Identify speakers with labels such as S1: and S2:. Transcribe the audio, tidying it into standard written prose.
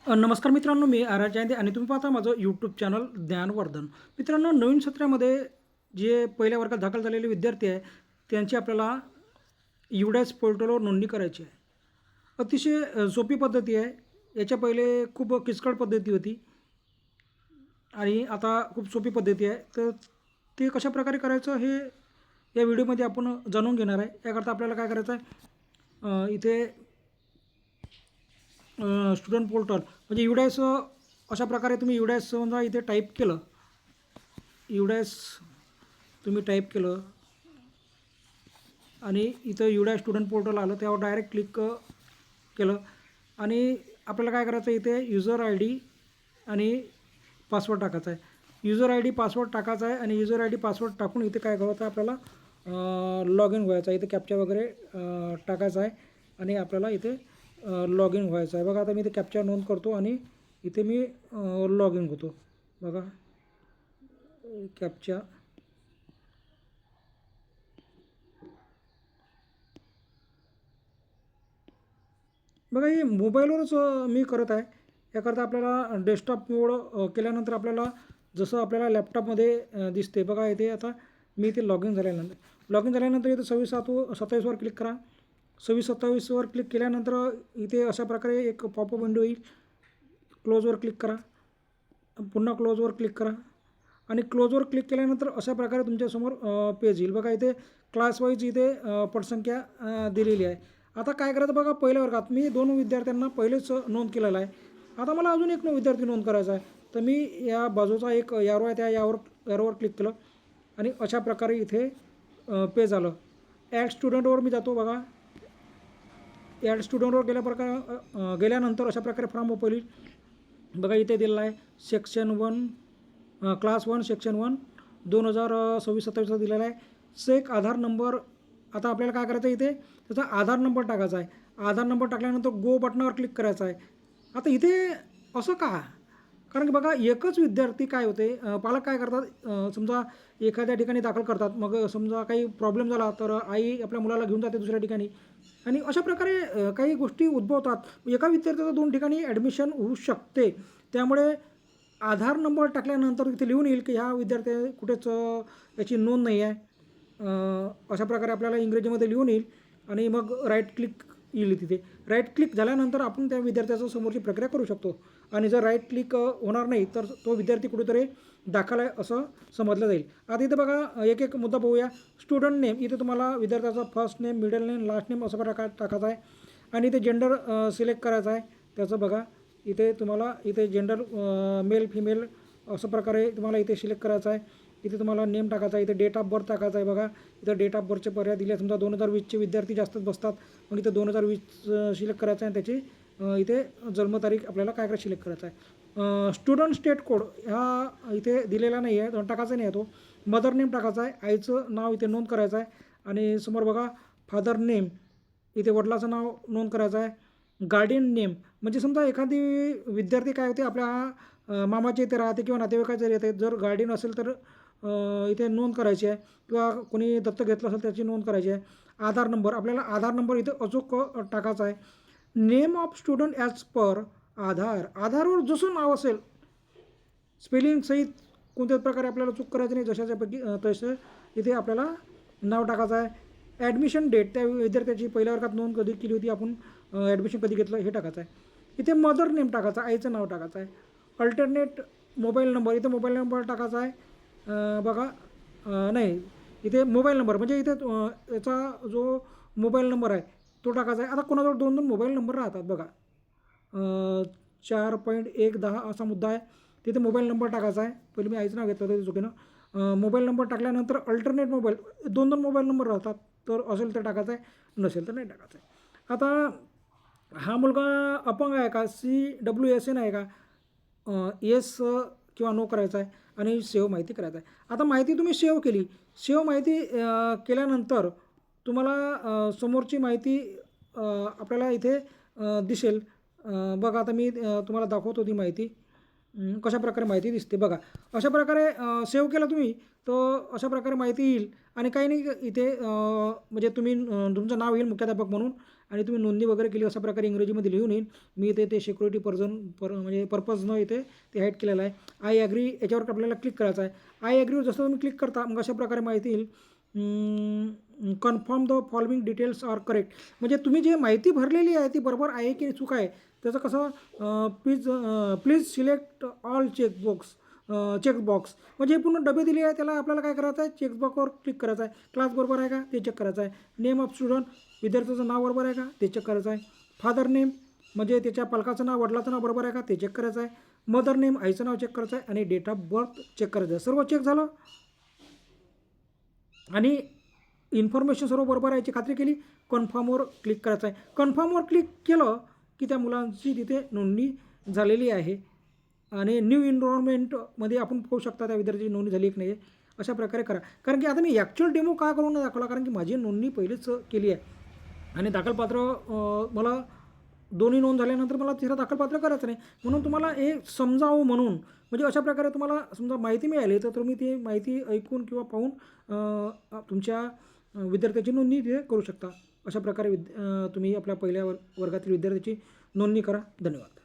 S1: नमस्कार मित्रांनो, मी आराध्य जयंती आणि तुम्ही पाहता माझं यूट्यूब चॅनल ज्ञानवर्धन. मित्रांनो, नवीन सत्रामध्ये जे पहिल्या वर्गात दाखल झालेले विद्यार्थी आहे, त्यांची आपल्याला UDAS पोर्टलवर नोंदणी करायची आहे. अतिशय सोपी पद्धती आहे. याच्या पहिले खूप किचकट पद्धती होती आणि आता खूप सोपी पद्धती आहे. तर ते कशाप्रकारे करायचं हे या व्हिडिओमध्ये आपण जाणून घेणार आहे. याकरता आपल्याला काय करायचं आहे, इथे स्टुडंट पोर्टल म्हणजे UDAS अशा प्रकारे तुम्ही UDAS समजा इथे टाईप केलं, UDAS तुम्ही टाईप केलं आणि इथं UDAS स्टुडंट पोर्टल आलं, त्यावर डायरेक्ट क्लिक केलं आणि आपल्याला काय करायचं इथे युजर आय डी आणि पासवर्ड टाकायचा आहे. युजर आय डी पासवर्ड टाकायचा आहे आणि युजर आय डी पासवर्ड टाकून इथे काय करायचं आपल्याला लॉग इन व्हायचं आहे. इथे कॅप्चा वगैरे टाकायचा आहे आणि आपल्याला इथे लॉग इन व्हायचं आहे. बघा आता मी इथे कॅप्चा नोंद करतो आणि इथे मी लॉग इन होतो. बघा कॅप्चा बघा हे मोबाईलवरच मी करत आहे. याकरता आपल्याला डेस्कटॉप मोड केल्यानंतर आपल्याला जसं आपल्याला लॅपटॉपमध्ये दिसते बघा इथे आता मी इथे लॉग इन झाल्यानंतर इथे 27/7/27वर क्लिक करा. 27/27वर क्लिक केल्यानंतर इथे अशा प्रकारे एक पॉपअप विंडो येईल. क्लोजवर क्लिक करा, पुन्हा क्लोजवर क्लिक करा आणि क्लोजवर क्लिक केल्यानंतर अशा प्रकारे तुमच्यासमोर पेज येईल. बघा इथे क्लास वाईज इथे पटसंख्या दिलेली आहे. आता काय करायचं बघा, पहिल्या वर्गात मी 2 विद्यार्थ्यांना पहिलेच नोंद केलेलं आहे. आता मला अजून एक विद्यार्थी नोंद करायचा आहे. तर मी या बाजूचा एक यारो आहे, त्या यारोवर क्लिक केलं आणि अशा प्रकारे इथे पेज आलं. ॲड स्टुडंटवर मी जातो. बघा ॲड स्टुडंटवर गेल्यानंतर अशा प्रकारे फॉर्म ओपन होईल. बघा इथे दिलेला आहे सेक्शन 1 क्लास 1 सेक्शन 1 2026-27 दिलेला आहे. सेक आधार नंबर. आता आपल्याला काय करायचं आहे इथे त्याचा आधार नंबर टाकायचा आहे. आधार नंबर टाकल्यानंतर गो बटनावर क्लिक करायचं आहे. आता इथे असं का? कारण की बघा एकच विद्यार्थी काय होते, पालक काय करतात, समजा एखाद्या ठिकाणी दाखल करतात, मग समजा काही प्रॉब्लेम झाला तर आई आपल्या मुलाला घेऊन जाते दुसऱ्या ठिकाणी आणि अशा प्रकारे काही गोष्टी उद्भवतात. एका विद्यार्थ्याचं 2 ठिकाणी ॲडमिशन होऊ शकते. त्यामुळे आधार नंबर टाकल्यानंतर इथे लिहून येईल की ह्या विद्यार्थी कुठेच याची नोंद नाही आहे. अशा प्रकारे आपल्याला इंग्रजीमध्ये लिहून येईल आणि मग राईट क्लिक येईल. तिथे राईट क्लिक झाल्यानंतर आपण त्या विद्यार्थ्याचं समोरची प्रक्रिया करू शकतो आणि जर राईट क्लिक होणार नाही तर तो विद्यार्थी कुठेतरी दाखल आहे असं समजलं जाईल. आता इथे बघा एक एक मुद्दा पाहूया. स्टुडंट नेम, इथे तुम्हाला विद्यार्थ्याचा first name, middle name, last name असं प्रकार टाकायचा आहे आणि इथे जेंडर सिलेक्ट करायचं आहे त्याचं. बघा इथे तुम्हाला इथे जेंडर मेल फिमेल असं प्रकारे तुम्हाला इथे सिलेक्ट करायचं आहे. इथे तुम्हाला नेम टाकायचा आहे. इथे डेट ऑफ बर्थ टाकायचा आहे. बघा इथं डेट ऑफ बर्थचे पर्याय दिले. समजा 2020चे विद्यार्थी जास्त बसतात, मग इथं 2020 सिलेक्ट करायचं आहे. त्याची इथे जन्मतारीख आपल्याला काय करायचं सिलेक्ट करायचा आहे. स्टुडंट स्टेट कोड हा इथे दिलेला नाही आहे, टाकायचा नाही आहे तो. मदर नेम टाकायचा आहे, आईचं नाव इथे नोंद करायचं आहे आणि समोर बघा फादर नेम, इथे वडिलाचं नाव नोंद करायचं आहे. गार्डियन नेम म्हणजे समजा एखादी विद्यार्थी काय होते आपल्या मामाचे इथे राहते किंवा नातेवाईकाचे येते, जर गार्डियन असेल तर इथे नोंद करायची आहे किंवा कोणी दत्तक घेतलं असेल त्याची नोंद करायची आहे. आधार नंबर, आपल्याला आधार नंबर इथे अचूक टाकायचा आहे. Name of student as per Aadhaar, आधारवर जसं नाव असेल स्पेलिंग सहित कोणत्याच प्रकारे आपल्याला चूक करायची नाही, जशाच्यापैकी तसं इथे आपल्याला नाव टाकायचं आहे. ॲडमिशन डेट, त्या विद्यार्थ्याची पहिल्या वर्गात नोंद कधी केली होती आपण, ॲडमिशन कधी घेतलं हे टाकायचं आहे. इथे मदर नेम टाकायचं, आईचं नाव टाकायचं आहे. अल्टरनेट मोबाईल नंबर, इथे मोबाईल नंबर टाकायचा आहे. बघा नाही इथे मोबाईल नंबर म्हणजे इथे याचा जो मोबाईल नंबर आहे तो टाकायचा आहे. आता कोणाजवळ 2-2 मोबाईल नंबर राहतात बघा, 4.110 असा मुद्दा आहे. तिथे मोबाईल नंबर टाकायचा आहे. पहिले मी आईचं नाव घेतलं होतं चुकीनं. मोबाईल नंबर टाकल्यानंतर अल्टरनेट मोबाईल, 2-2 मोबाईल नंबर राहतात, तर असेल तर टाकायचा आहे, नसेल तर नाही टाकायचं आहे. आता हा मुलगा अपंग आहे का, CWSN आहे का, येस किंवा नो करायचा आहे आणि सेव्ह माहिती करायचा आहे. आता माहिती तुम्ही सेव्ह केली. सेव्ह माहिती केल्यानंतर तुम्हाला समोरची माहिती आपल्याला इथे दिसेल. बघा आता मी तुम्हाला दाखवतो ती माहिती. कशा प्रकारे माहिती दिसते बघा. अशा प्रकारे सेव्ह केलं तुम्ही तर अशा प्रकारे माहिती येईल आणि काही नाही इथे म्हणजे तुम्ही तुमचं नाव येईल मुख्याध्यापक म्हणून आणि तुम्ही नोंदणी वगैरे केली अशा प्रकारे इंग्रजीमध्ये लिहून येईल. मी इथे ते सिक्युरिटी म्हणजे पर्पजनं इथे ते हाईड केलेलं आहे. आय ॲग्री याच्यावर आपल्याला क्लिक करायचं आहे. आय ॲग्रीवर जसं तुम्ही क्लिक करता मग अशा प्रकारे माहिती येईल. Confirm the following details are correct म्हणजे तुम्ही जे माहिती भरलेली आहे ती बरोबर आहे की चूक आहे त्याचं कसं प्लीज सिलेक्ट ऑल चेकबॉक्स म्हणजे हे पूर्ण डबे दिले आहे त्याला आपल्याला काय करायचं आहे चेकबॉक्सवर क्लिक करायचं आहे. क्लास बरोबर आहे का ते चेक करायचं आहे. नेम ऑफ स्टुडंट विद्यार्थ्याचं नाव बरोबर आहे का ते चेक करायचं आहे. फादर नेम म्हणजे त्याच्या पालकाचं नाव वडिलाचं नाव बरोबर आहे का ते चेक करायचं आहे. मदर नेम आईचं नाव चेक करायचं आहे आणि डेट ऑफ बर्थ चेक करायचं आहे. सर्व चेक झालं आणि इन्फॉर्मेशन सर्व बरोबर आहे याची खात्री केली. कन्फर्मवर क्लिक करायचं आहे. कन्फर्मवर क्लिक केलं की त्या मुलांची तिथे नोंदणी झालेली आहे आणि न्यू एनरोलमेंटमध्ये आपण पाहू शकता त्या विद्यार्थ्याची नोंदणी झाली की नाही अशा प्रकारे करा. कारण की आता मी ॲक्च्युअल डेमो का करून दाखवला कारण की माझी नोंदणी पहिलीच केली आहे आणि दाखलपात्र मला दोन्ही नोंद झाल्यानंतर मला तिसरं दाखलपात्र करायचं नाही म्हणून तुम्हाला हे समजावं म्हणून म्हणजे अशा प्रकारे तुम्हाला समजा माहिती मिळाली तर तुम्ही ती माहिती ऐकून किंवा पाहून तुमच्या विद्यार्थ्याची नोंदणी तिथे करू शकता. अशा प्रकारे तुम्ही आपल्या पहिल्या वर्गातील विद्यार्थ्याची नोंदणी करा. धन्यवाद.